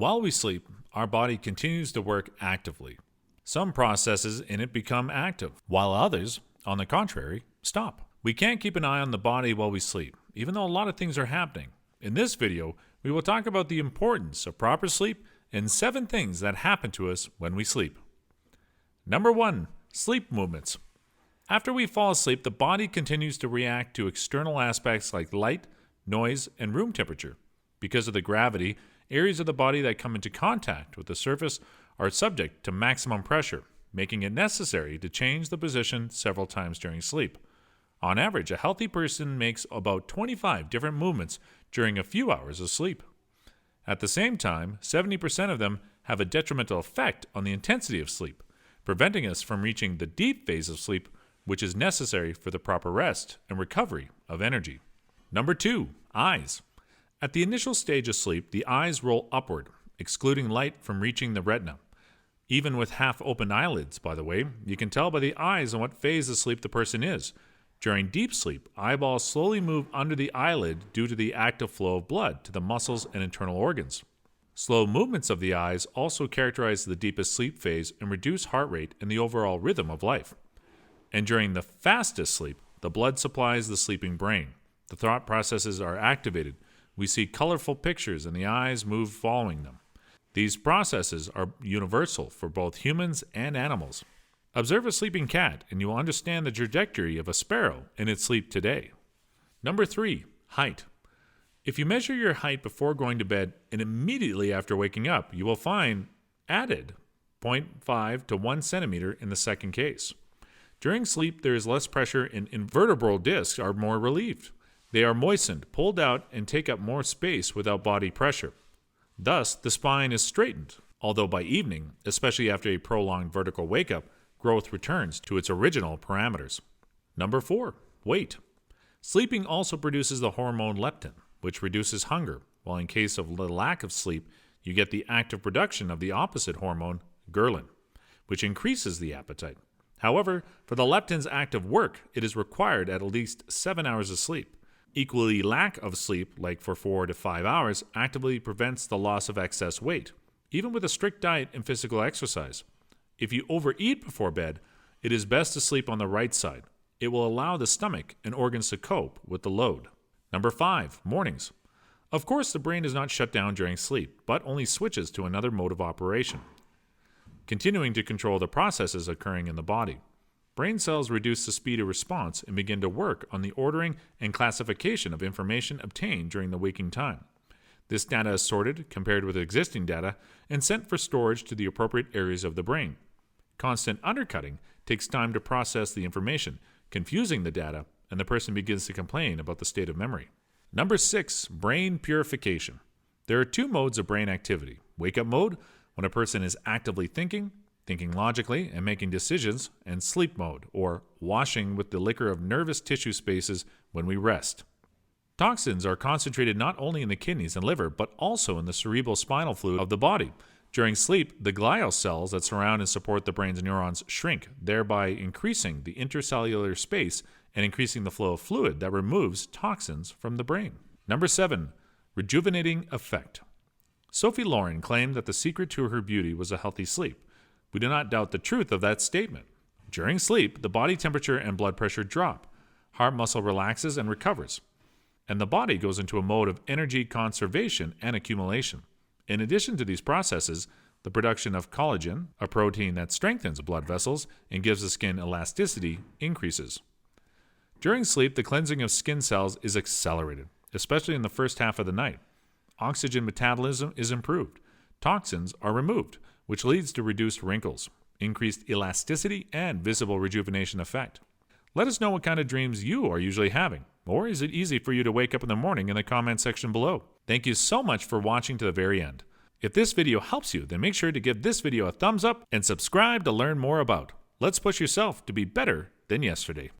While we sleep, our body continues to work actively. Some processes in it become active, while others, on the contrary, stop. We can't keep an eye on the body while we sleep, even though a lot of things are happening. In this video, we will talk about the importance of proper sleep and 7 things that happen to us when we sleep. Number 1. Sleep movements. After we fall asleep, the body continues to react to external aspects like light, noise, and room temperature. Because of the gravity, areas of the body that come into contact with the surface are subject to maximum pressure, making it necessary to change the position several times during sleep. On average, a healthy person makes about 25 different movements during a few hours of sleep. At the same time, 70% of them have a detrimental effect on the intensity of sleep, preventing us from reaching the deep phase of sleep, which is necessary for the proper rest and recovery of energy. Number 2. Eyes. At the initial stage of sleep, the eyes roll upward, excluding light from reaching the retina. Even with half-open eyelids, by the way, you can tell by the eyes on what phase of sleep the person is. During deep sleep, eyeballs slowly move under the eyelid due to the active flow of blood to the muscles and internal organs. Slow movements of the eyes also characterize the deepest sleep phase and reduce heart rate and the overall rhythm of life. And during the fastest sleep, the blood supplies the sleeping brain. The thought processes are activated. We see colorful pictures and the eyes move following them. These processes are universal for both humans and animals. Observe a sleeping cat and you will understand the trajectory of a sparrow in its sleep today. Number 3. Height. If you measure your height before going to bed and immediately after waking up, you will find added 0.5 to 1 centimeter in the second case. During sleep, there is less pressure and vertebral discs are more relieved. They are moistened, pulled out, and take up more space without body pressure. Thus, the spine is straightened, although by evening, especially after a prolonged vertical wake-up, growth returns to its original parameters. Number 4. Weight. Sleeping also produces the hormone leptin, which reduces hunger, while in case of the lack of sleep, you get the active production of the opposite hormone, ghrelin, which increases the appetite. However, for the leptin's active work, it is required at least 7 hours of sleep. Equally, lack of sleep, like for 4 to 5 hours, actively prevents the loss of excess weight, even with a strict diet and physical exercise. If you overeat before bed, it is best to sleep on the right side. It will allow the stomach and organs to cope with the load. Number 5. Mornings. Of course, the brain is not shut down during sleep, but only switches to another mode of operation, continuing to control the processes occurring in the body. Brain cells reduce the speed of response and begin to work on the ordering and classification of information obtained during the waking time. This data is sorted, compared with existing data, and sent for storage to the appropriate areas of the brain. Constant undercutting takes time to process the information, confusing the data, and the person begins to complain about the state of memory. Number 6. Brain purification. There are 2 modes of brain activity. Wake-up mode, when a person is actively thinking logically, and making decisions, and sleep mode, or washing with the liquor of nervous tissue spaces when we rest. Toxins are concentrated not only in the kidneys and liver, but also in the cerebral spinal fluid of the body. During sleep, the glial cells that surround and support the brain's neurons shrink, thereby increasing the intercellular space and increasing the flow of fluid that removes toxins from the brain. Number 7. Rejuvenating Effect. Sophie Loren claimed that the secret to her beauty was a healthy sleep. We do not doubt the truth of that statement. During sleep, the body temperature and blood pressure drop, heart muscle relaxes and recovers, and the body goes into a mode of energy conservation and accumulation. In addition to these processes, the production of collagen, a protein that strengthens blood vessels and gives the skin elasticity, increases. During sleep, the cleansing of skin cells is accelerated, especially in the first half of the night. Oxygen metabolism is improved. Toxins are removed, which leads to reduced wrinkles, increased elasticity, and visible rejuvenation effect. Let us know what kind of dreams you are usually having, or is it easy for you to wake up in the morning in the comment section below. Thank you so much for watching to the very end. If this video helps you, then make sure to give this video a thumbs up and subscribe to learn more about Let's Push Yourself to be better than yesterday.